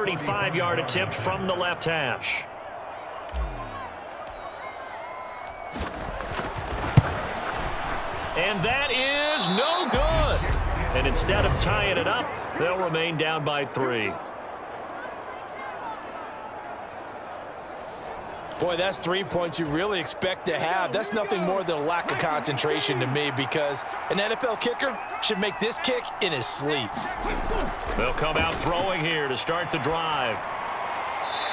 35-yard attempt from the left hash. And that is no good. And instead of tying it up, they'll remain down by 3. Boy, that's 3 points you really expect to have. That's nothing more than a lack of concentration to me, because an NFL kicker should make this kick in his sleep. They'll come out throwing here to start the drive.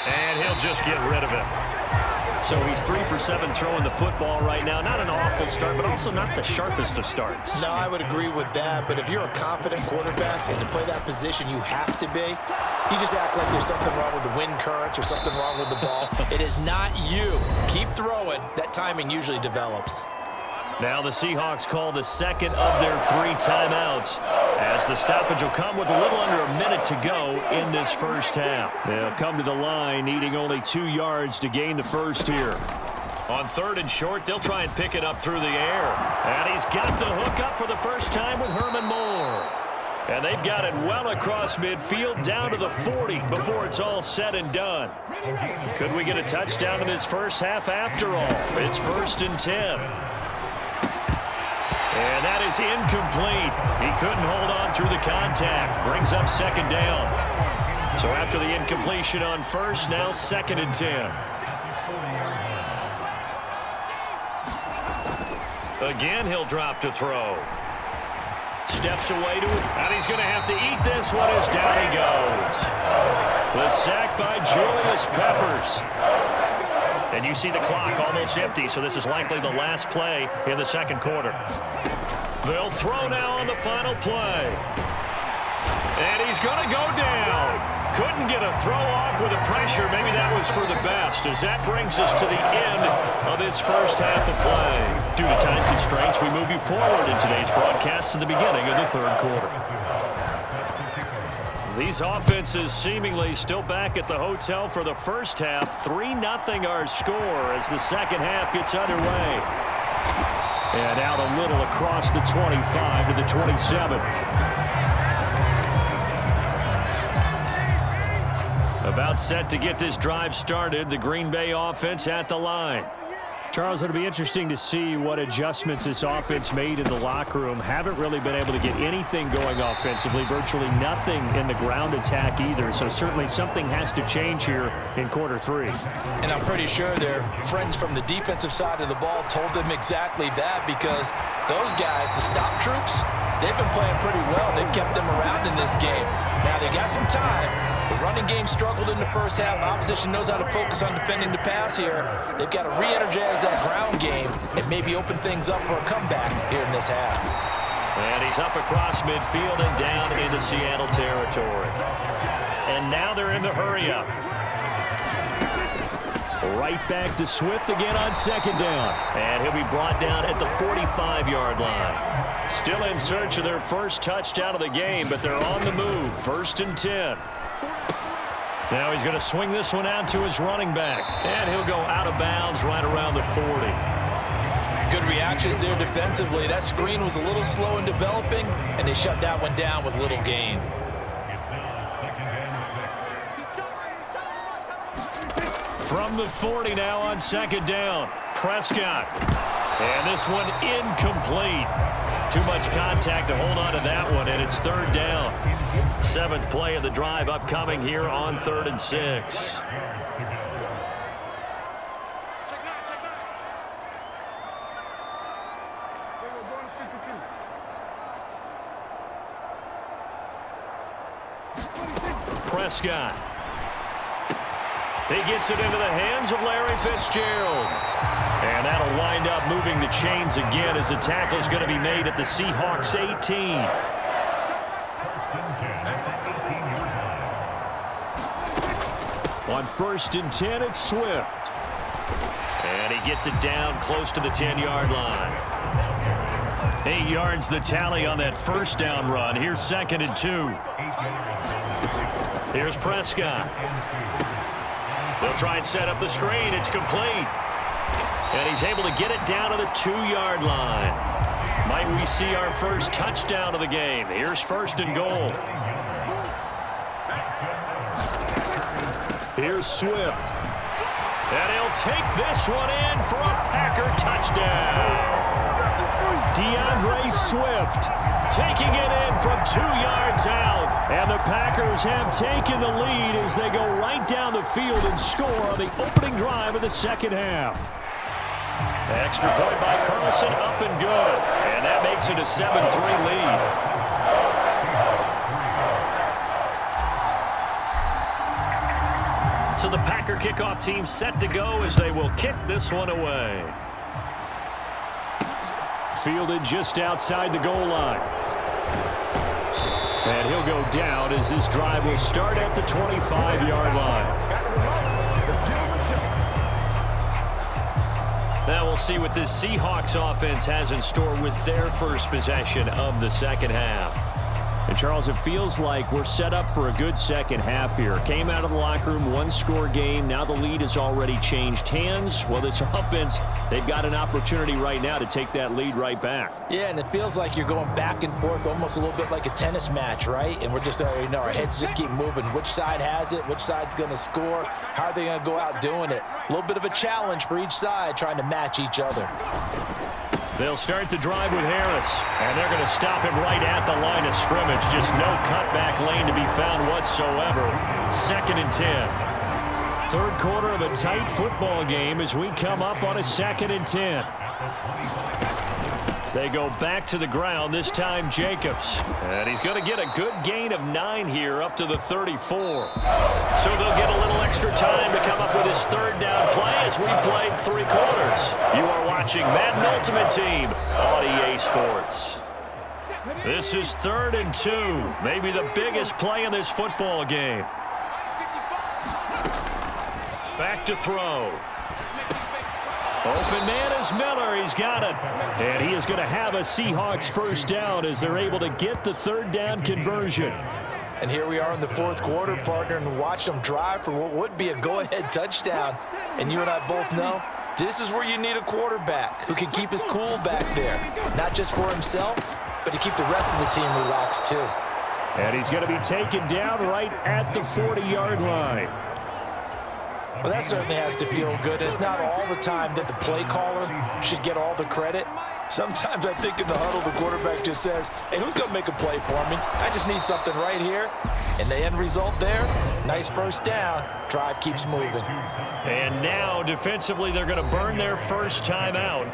And he'll just get rid of it. So he's 3 for 7 throwing the football right now. Not an awful start, but also not the sharpest of starts. No, I would agree with that. But if you're a confident quarterback and to play that position, you have to be. You just act like there's something wrong with the wind currents or something wrong with the ball. It is not you. Keep throwing. That timing usually develops. Now the Seahawks call the second of their 3 timeouts, as the stoppage will come with a little under a minute to go in this first half. They'll come to the line needing only 2 yards to gain the first here. On 3rd and short, they'll try and pick it up through the air. And he's got the hook up for the first time with Herman Moore. And they've got it well across midfield down to the 40 before it's all said and done. Could we get a touchdown in this first half after all? It's 1st and 10. And that is incomplete. He couldn't hold on through the contact. Brings up 2nd down. So after the incompletion on 1st, now 2nd and 10. Again, he'll drop to throw. Steps away to it, and he's going to have to eat this one as down he goes. The sack by Julius Peppers. And you see the clock almost empty, so this is likely the last play in the 2nd quarter. They'll throw now on the final play. And he's going to go down. Couldn't get a throw off with the pressure. Maybe that was for the best, as that brings us to the end of this first half of play. Due to time constraints, we move you forward in today's broadcast to the beginning of the 3rd quarter. These offenses seemingly still back at the hotel for the first half. 3-0 our score as the second half gets underway. And out a little across the 25 to the 27. About set to get this drive started. The Green Bay offense at the line. Charles, it'll be interesting to see what adjustments this offense made in the locker room. Haven't really been able to get anything going offensively. Virtually nothing in the ground attack either. So certainly something has to change here in quarter 3. And I'm pretty sure their friends from the defensive side of the ball told them exactly that, because those guys, the stop troops, they've been playing pretty well. They've kept them around in this game. Now they got some time. The running game struggled in the first half. Opposition knows how to focus on defending the pass here. They've got to re-energize that ground game and maybe open things up for a comeback here in this half. And he's up across midfield and down into Seattle territory. And now they're in the hurry-up. Right back to Swift again on 2nd down. And he'll be brought down at the 45-yard line. Still in search of their first touchdown of the game, but they're on the move. 1st and 10. Now he's going to swing this one out to his running back. And he'll go out of bounds right around the 40. Good reactions there defensively. That screen was a little slow in developing, and they shut that one down with little gain. From the 40 now on 2nd down. Prescott. And this one incomplete. Too much contact to hold on to that one, and it's 3rd down. 7th play of the drive upcoming here on 3rd and 6. Prescott. He gets it into the hands of Larry Fitzgerald. And that'll wind up moving the chains again as the tackle is going to be made at the Seahawks 18. On 1st and 10, it's Swift. And he gets it down close to the 10-yard line. 8 yards the tally on that 1st down run. Here's 2nd and 2. Here's Prescott. They'll try and set up the screen. It's complete. And he's able to get it down to the 2-yard line. Might we see our first touchdown of the game? Here's 1st and goal. Here's Swift. And he'll take this one in for a Packer touchdown. DeAndre Swift taking it in from 2 yards out. And the Packers have taken the lead as they go right down the field and score on the opening drive of the second half. Extra point by Carlson, up and good. And that makes it a 7-3 lead. So the Packer kickoff team set to go as they will kick this one away. Fielded just outside the goal line. And he'll go down as this drive will start at the 25-yard line. Now we'll see what this Seahawks offense has in store with their first possession of the second half. And, Charles, it feels like we're set up for a good second half here. Came out of the locker room, one-score game. Now the lead has already changed hands. Well, this offense, they've got an opportunity right now to take that lead right back. Yeah, and it feels like you're going back and forth almost a little bit like a tennis match, right? And we're just, our heads just keep moving. Which side has it? Which side's going to score? How are they going to go out doing it? A little bit of a challenge for each side trying to match each other. They'll start the drive with Harris, and they're going to stop him right at the line of scrimmage. Just no cutback lane to be found whatsoever. 2nd and 10. Third quarter of a tight football game as we come up on a 2nd and 10. They go back to the ground, this time Jacobs. And he's going to get a good gain of 9 here up to the 34. So they'll get a little extra time to come up with his third down play as we played 3 quarters. You are watching Madden Ultimate Team on EA Sports. This is 3rd and 2. Maybe the biggest play in this football game. Back to throw. Open man is Miller. He's got it. And he is going to have a Seahawks first down as they're able to get the third down conversion. And here we are in the 4th quarter, partner, and watch them drive for what would be a go-ahead touchdown. And you and I both know this is where you need a quarterback who can keep his cool back there. Not just for himself, but to keep the rest of the team relaxed too. And he's going to be taken down right at the 40-yard line. Well, that certainly has to feel good. It's not all the time that the play caller should get all the credit. Sometimes I think in the huddle, the quarterback just says, hey, who's going to make a play for me? I just need something right here. And the end result there, nice first down. Drive keeps moving. And now, defensively, they're going to burn their first time out.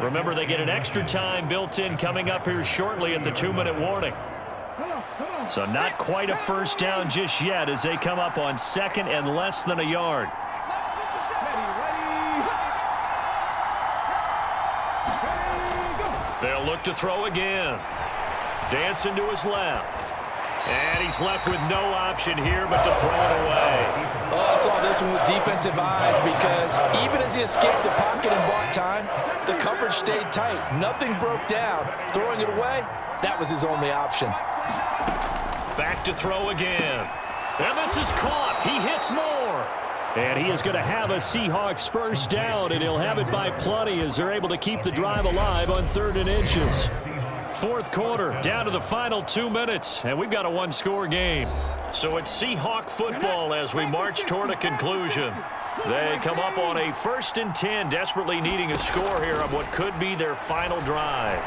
Remember, they get an extra time built in coming up here shortly at the 2-minute warning. So not quite a first down just yet as they come up on 2nd and less than a yard. They'll look to throw again. Dancing to his left. And he's left with no option here but to throw it away. Oh, I saw this one with defensive eyes because even as he escaped the pocket and bought time, the coverage stayed tight. Nothing broke down. Throwing it away, that was his only option. Back to throw again. And this is caught. He hits more. And he is going to have a Seahawks first down, and he'll have it by plenty as they're able to keep the drive alive on 3rd and inches. 4th quarter, down to the final 2 minutes, and we've got a 1-score game. So it's Seahawk football as we march toward a conclusion. They come up on a 1st and 10, desperately needing a score here on what could be their final drive.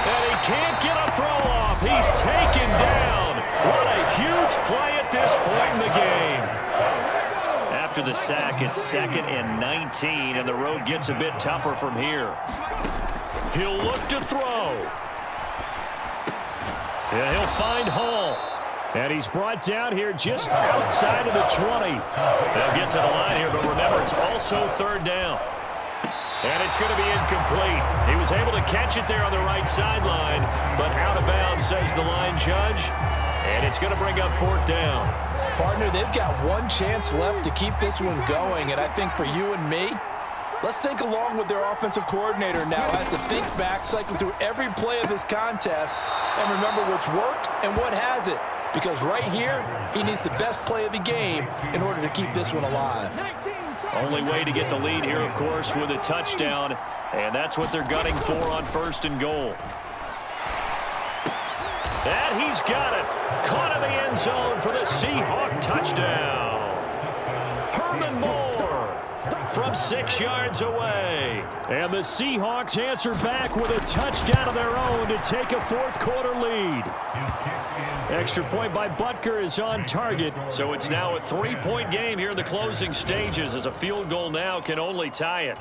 And he can't get a throw off. He's taken down. What a huge play at this point in the game. After the sack, it's 2nd and 19, and the road gets a bit tougher from here. He'll look to throw. Yeah, he'll find Hall. And he's brought down here just outside of the 20. They'll get to the line here, but remember, it's also 3rd down. And it's going to be incomplete. He was able to catch it there on the right sideline, but out of bounds, says the line judge. And it's going to bring up 4th down. Partner, they've got one chance left to keep this one going, and I think for you and me, let's think along with their offensive coordinator now as to think back, cycle through every play of this contest, and remember what's worked and what hasn't. Because right here, he needs the best play of the game in order to keep this one alive. Only way to get the lead here, of course, with a touchdown, and that's what they're gunning for on 1st and goal. And he's got it. Caught in the end zone for the Seahawk touchdown. Thurman Moore from 6 yards away. And the Seahawks answer back with a touchdown of their own to take a fourth-quarter lead. Extra point by Butker is on target. So it's now a 3-point game here in the closing stages, as a field goal now can only tie it.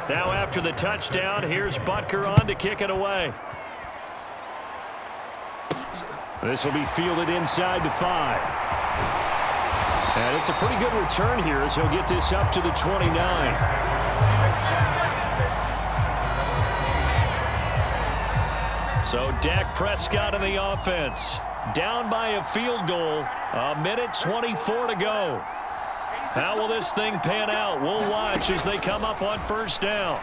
Now after the touchdown, here's Butker on to kick it away. This will be fielded inside the 5. And it's a pretty good return here as he'll get this up to the 29. So Dak Prescott in the offense. Down by a field goal. 1:24 to go. How will this thing pan out? We'll watch as they come up on first down.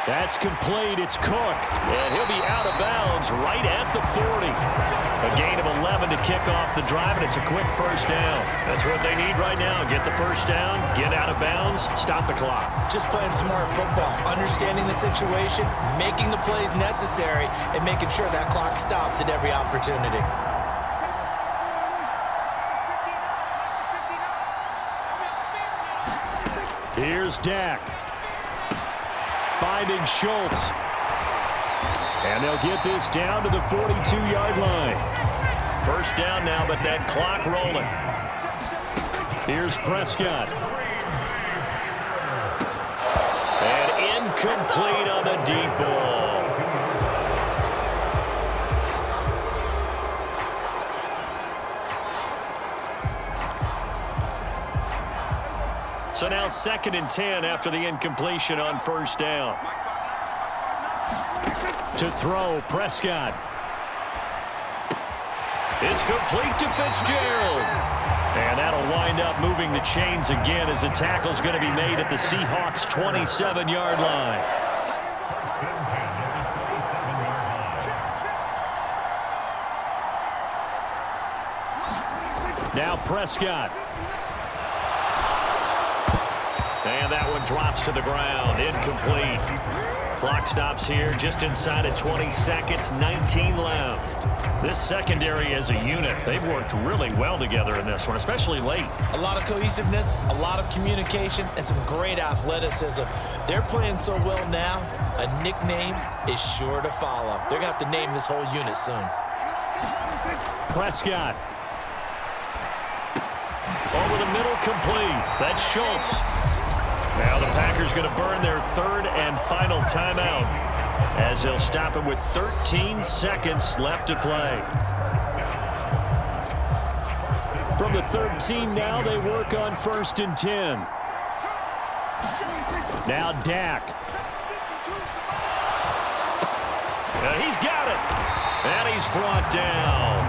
That's complete. It's Cook. And he'll be out of bounds right at the 40. A gain of 11 to kick off the drive, and it's a quick first down. That's what they need right now. Get the first down, get out of bounds, stop the clock. Just playing smart football, understanding the situation, making the plays necessary, and making sure that clock stops at every opportunity. Here's Dak. Finding Schultz. And they'll get this down to the 42-yard line. First down now, but that clock rolling. Here's Prescott. And incomplete on the deep ball. So now 2nd and 10 after the incompletion on first down. To throw, Prescott. It's complete to Fitzgerald. And that'll wind up moving the chains again as the tackle's going to be made at the Seahawks' 27-yard line. Now Prescott. And that one drops to the ground. Incomplete. Clock stops here just inside of 20 seconds. 19 left. This secondary as a unit, they've worked really well together in this one, especially late. A lot of cohesiveness, a lot of communication, and some great athleticism. They're playing so well now, a nickname is sure to follow. They're going to have to name this whole unit soon. Prescott. Over the middle, complete. That's Schultz. Now the Packers going to burn their 3rd and final timeout as they'll stop it with 13 seconds left to play. From the 13 now, they work on 1st and 10. Now Dak. He's got it. And he's brought down.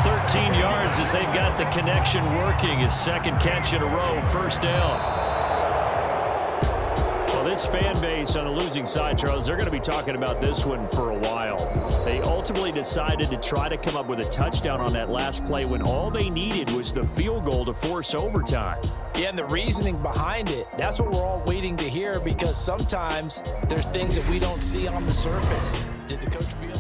13 yards as they've got the connection working. His 2nd catch in a row, first down. Well, this fan base on a losing side, Charles, they're going to be talking about this one for a while. They ultimately decided to try to come up with a touchdown on that last play when all they needed was the field goal to force overtime. Yeah, and the reasoning behind it, that's what we're all waiting to hear, because sometimes there's things that we don't see on the surface. Did the coach feel